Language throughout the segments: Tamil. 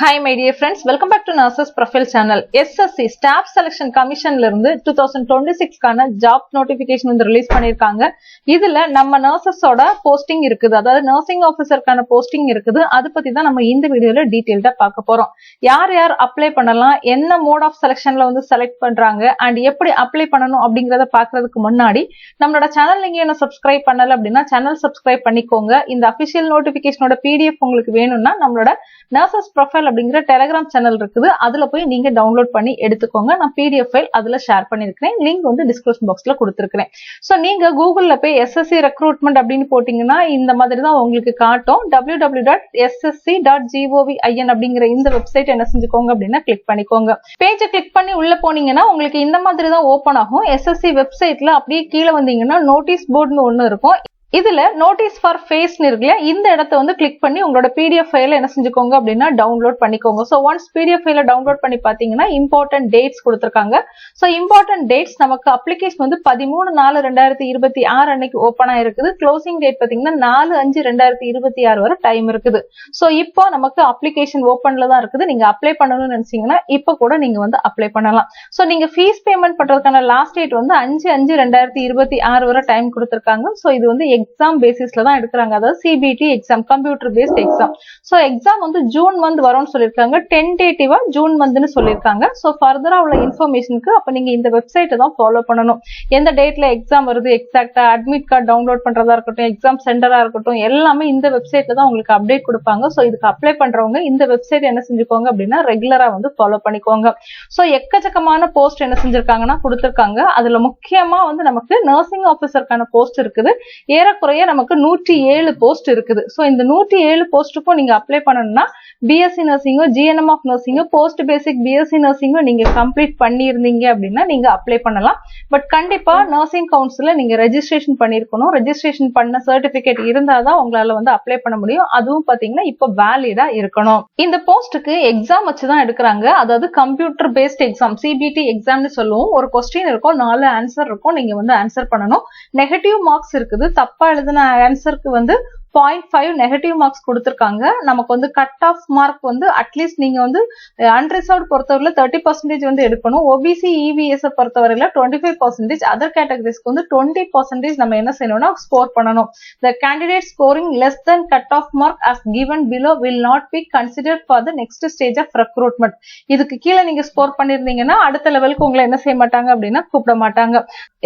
Hi my dear friends, welcome back to Nurses Profile channel. SSC Staff Selection Commission ல இருந்து 2026 கான job notification வந்து ரிலீஸ் பண்ணிருக்காங்க. இதுல நம்ம nurses ஓட போஸ்டிங் இருக்குது, அதாவது நர்சிங் ஆபீசர்க்கான போஸ்டிங் இருக்குது. அது பத்தி தான் நம்ம இந்த வீடியோல டீடைல்டா பார்க்க போறோம். யார் யார் அப்ளை பண்ணலாம், என்ன மோட் ஆஃப் செலக்ஷன்ல வந்து செலக்ட் பண்றாங்க அண்ட் எப்படி அப்ளை பண்ணணும் அப்படிங்கறத பாக்குறதுக்கு முன்னாடி நம்மளோட சேனல் நீங்க என்ன சப்ஸ்கிரைப் பண்ணல அப்படின்னா சேனல் சப்ஸ்கிரைப் பண்ணிக்கோங்க. இந்த அபிஷியல் நோட்டிபிகேஷனோட PDF உங்களுக்கு வேணும்னா நம்மளோட நர்சஸ் ப்ரொஃபைல் அப்படிங்கிற டெலிகிராம் சேனல் இருக்குது, அதுல போய் நீங்க டவுன்லோட் பண்ணி எடுத்துக்கோங்க. நான் PDF ஃபைல் அதுல ஷேர் பண்ணிருக்கேன், லிங்க் வந்து டிஸ்கிரிப்ஷன் பாக்ஸ்ல கொடுத்துருக்கேன். சோ நீங்க கூகுள்ல போய் SSC ரெக்ரூட்மெண்ட் அப்படின்னு போட்டீங்கன்னா இந்த மாதிரி தான் உங்களுக்கு காட்டும். www.ssc.govin அப்படிங்கிற இந்த வெப்சைட் என்ன செஞ்சுக்கோங்க அப்படின்னா கிளிக் பண்ணிக்கோங்க. பேஜை கிளிக் பண்ணி உள்ள போனீங்கன்னா உங்களுக்கு இந்த மாதிரி தான் ஓபன் ஆகும். SSC வெப்சைட்ல அப்படியே கீழே வந்தீங்கன்னா நோட்டீஸ் போர்டுன்னு ஒண்ணு இருக்கும். இதுல நோட்டீஸ் ஃபார் ஃபேஸ் இருக்குல்ல, இந்த இடத்தை வந்து கிளிக் பண்ணி உங்களோட PDF ஃபைல என்ன செஞ்சுக்கோங்க அப்படின்னா டவுன்லோட் பண்ணிக்கோங்க. சோ ஒன்ஸ் PDF ஃபைல டவுன்லோட் பண்ணி பாத்தீங்கன்னா இம்பார்ட்டன்ட் டேட்ஸ் கொடுத்திருக்காங்க. சோ இம்பார்ட்டன்ட் டேட்ஸ் நமக்கு அப்ளிகேஷன் வந்து 13/4/2026 அன்னைக்கு ஓபன் ஆயிருக்குது. க்ளோசிங் டேட் பாத்தீங்கன்னா 4/5/2026 வரை டைம் இருக்குது. சோ இப்போ நமக்கு அப்ளிகேஷன் ஓபன்ல தான் இருக்குது. நீங்க அப்ளை பண்ணணும்னு நினைச்சீங்கன்னா இப்ப கூட நீங்க வந்து அப்ளை பண்ணலாம். சோ நீங்க ஃபீஸ் பேமெண்ட் பண்றதுக்கான லாஸ்ட் டேட் வந்து 5/5/2026 வரை டைம் கொடுத்திருக்காங்க. சோ இது வந்து எக்ஸாம் பேசிஸ்ல தான் எடுக்கிறாங்க, அதாவது CBT exam, computer based exam. So exam வந்து ஜூன் மந்த் வரும்னு சொல்லிருக்காங்க, டென்டேட்டிவா ஜூன் மந்த்னு சொல்லிருக்காங்க. சோ ஃபர்தரா உள்ள இன்ஃபர்மேஷனுக்கு அப்ப நீங்க இந்த வெப்சைட்டை தான் ஃபாலோ பண்ணணும். எந்த டேட்ல எக்ஸாம் வருது, எக்ஸாக்டா அட்மிட் கார்டு டவுன்லோட் பண்றதா இருக்கட்டும், எக்ஸாம் சென்டரா இருக்கட்டும், எல்லாமே இந்த வெப்சைட்ல தான் உங்களுக்கு அப்டேட் கொடுப்பாங்க. சோ இதுக்கு அப்ளை பண்றவங்க இந்த வெப்சைட் என்ன செஞ்சுக்கோங்க அப்படின்னா ரெகுலரா வந்து ஃபாலோ பண்ணிக்கோங்க. சோ எக்கச்சக்கமான போஸ்ட் என்ன செஞ்சிருக்காங்கன்னா கொடுத்திருக்காங்க. அதுல முக்கியமா வந்து நமக்கு நர்சிங் ஆபீசருக்கான போஸ்ட் இருக்குது. ஏறக்குறைய நமக்கு 107 போஸ்ட் இருக்குது. சோ இந்த 107 போஸ்டுக்கும் நீங்க அப்ளை பண்ணணும்னா BSc நர்சிங்கோ, GNM ஆஃப் நர்சிங்கோ, போஸ்ட் பேசிக் BSc நர்சிங்கோ நீங்க கம்ப்ளீட் பண்ணிருந்தீங்க அப்படின்னா நீங்க அப்ளை பண்ணலாம். பட் கண்டிப்பா நர்சிங் கவுன்சில்ல நீங்க ரெஜிஸ்ட்ரேஷன் பண்ணிருக்கணும். ரெஜிஸ்ட்ரேஷன் பண்ண சர்டிபிகேட் இருந்தாதான் உங்களால வந்து அப்ளை பண்ண முடியும். அதுவும் பாத்தீங்கன்னா இப்ப வேலிடா இருக்கணும். இந்த போஸ்டுக்கு எக்ஸாம் வச்சுதான் எடுக்கிறாங்க, அதாவது கம்ப்யூட்டர் பேஸ்ட் எக்ஸாம், CBT எக்ஸாம்னு சொல்லுவோம். ஒரு கொஸ்டின் இருக்கும், 4 ஆன்சர் இருக்கும், நீங்க வந்து ஆன்சர் பண்ணணும். நெகட்டிவ் மார்க்ஸ் இருக்குது. தப்பா எழுதின ஆன்சருக்கு வந்து 0.5 நெகட்டிவ் மார்க்ஸ் கொடுத்திருக்காங்க. நமக்கு வந்து கட் ஆஃப் மார்க் வந்து அட்லீஸ்ட் நீங்க வந்து அன்ரிசர்வ்ட் பொறுத்தவரையில 30% வந்து எடுக்கணும். OBC EVS பொறுத்தவரையில 25%, அதர் கேட்டகரிஸ்க்கு வந்து 20% நம்ம என்ன செய்யணும்னா ஸ்கோர் பண்ணணும். The candidate scoring less than cut off mark as given below will not be considered for the next stage of recruitment. இதுக்கு கீழே நீங்க ஸ்கோர் பண்ணிருந்தீங்கன்னா அடுத்த லெவலுக்கு உங்களை என்ன செய்ய மாட்டாங்க அப்படின்னா கூப்பிட மாட்டாங்க.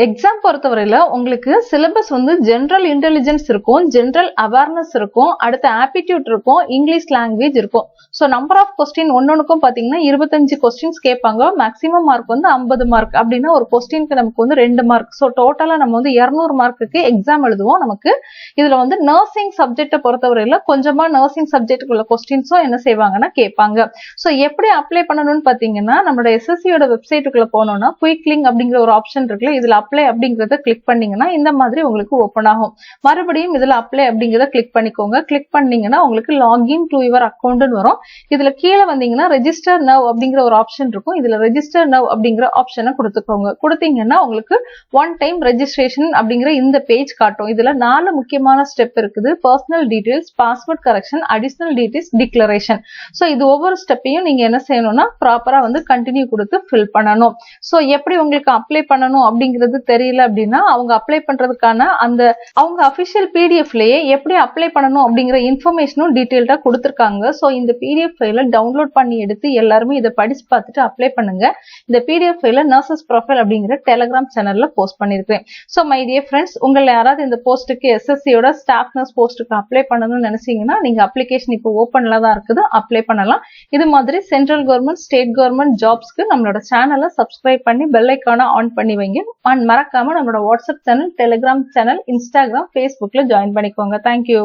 எக்ஸாம் பொறுத்தவரையில உங்களுக்கு சிலபஸ் வந்து ஜெனரல் இன்டெலிஜென்ஸ் இருக்கும், ஜெனரல் அவேர்னஸ் இருக்கும், அடுத்து ஆப்டிடியூட் இருக்கும், இங்கிலீஷ் லாங்குவேஜ் இருக்கும். சோ நம்பர் ஆஃப் கொஸ்டின் ஒன்னொன்னுக்கும் பாத்தீங்கன்னா 25 கொஸ்டின்ஸ் கேட்பாங்க. மேக்ஸிமம் மார்க் வந்து 50 மார்க். அப்படின்னா ஒரு கொஸ்டினுக்கு நமக்கு வந்து 2 மார்க். சோ டோட்டலா நம்ம வந்து 200 மார்க்குக்கு எக்ஸாம் எழுதுவோம். நமக்கு இதுல வந்து நர்சிங் சப்ஜெக்ட பொறுத்தவரையில கொஞ்சமா நர்சிங் சப்ஜெக்டுக்குள்ள கொஸ்டின்ஸும் என்ன செய்வாங்கன்னா கேட்பாங்க. சோ எப்படி அப்ளை பண்ணணும்னு பாத்தீங்கன்னா நம்மளோட SSCயோட வெப்சைட்டுக்குள்ள போனோம்னா குயிக் லிங்க் அப்படிங்கிற ஒரு ஆப்ஷன் இருக்குல்ல, இதுல அப்ளை அப்படிங்கறத கிளிக் பண்ணீங்கன்னா இந்த மாதிரி உங்களுக்கு ஓபன் ஆகும். மறுபடியும் இதுல அப்ளை அப்படிங்கறத கிளிக் பண்ணிக்கோங்க. கிளிக் பண்ணீங்கன்னா உங்களுக்கு லாகின் டு யுவர் அக்கௌண்ட்னு வரும். இதுல கீழே வந்தீங்கன்னா ரெஜிஸ்டர் நவ் அப்படிங்கிற ஒரு ஆப்ஷன் இருக்கும். இதுல ரெஜிஸ்டர் நவ் அப்படிங்கிற ஆப்ஷனை கொடுத்துக்கோங்க. கொடுத்தீங்கன்னா உங்களுக்கு ஒன் டைம் ரெஜிஸ்ட்ரேஷன் அப்படிங்கிற இந்த பேஜ் காட்டும். இதுல 4 முக்கியமான ஸ்டெப் இருக்குது. Personal details, password correction, additional details, declaration. So இது ஒவ்வொரு ஸ்டெப்பையும் நீங்க என்ன செய்யணும்னா ப்ராப்பரா வந்து கண்டினியூ கொடுத்து ஃபில் பண்ணணும். சோ எப்படி உங்களுக்கு அப்ளை பண்ணணும் அப்படிங்கிறது தெரியல அப்படின்னா அவங்க அப்ளை பண்றதுக்கான அந்த அவங்க அபிஷியல் PDFலயே எப்படி அப்ளை பண்ணணும் அப்படிங்கிற இன்ஃபர்மேஷனும் டீடைல்டா கொடுத்திருக்காங்க. சோ இந்த PDF ஃபைல டவுன்லோட் பண்ணி எடுத்து எல்லாருமே இதை படிச்சு பார்த்துட்டு அப்ளை பண்ணுங்க. இந்த PDF ஃபைல நர்சஸ் ப்ரொஃபைல் அப்படிங்கிற டெலிகிராம் சேனல்ல போஸ்ட் பண்ணிருக்கேன். சோ மை டியர் ஃப்ரெண்ட்ஸ், உங்களை யாராவது இந்த போஸ்ட்டுக்கு SSCயோட ஸ்டாஃப் நர்ஸ் போஸ்ட்டுக்கு அப்ளை பண்ணணும்னு நினைச்சீங்கன்னா நீங்க அப்ளிகேஷன் இப்போ ஓபன்ல தான் இருக்குது, அப்ளை பண்ணலாம். இது மாதிரி சென்ட்ரல் கவர்மெண்ட், ஸ்டேட் கவர்மெண்ட் ஜாப்ஸ்க்கு நம்மளோட சேனலை சப்ஸ்கிரைப் பண்ணி பெல் ஐகானை ஆன் பண்ணி வைங்க. அண்ட் மறக்காம நம்மளோட WhatsApp channel, Telegram channel, Instagram, Facebookல ஜாயின் பண்ணிக்கோங்க. தேங்க்யூ.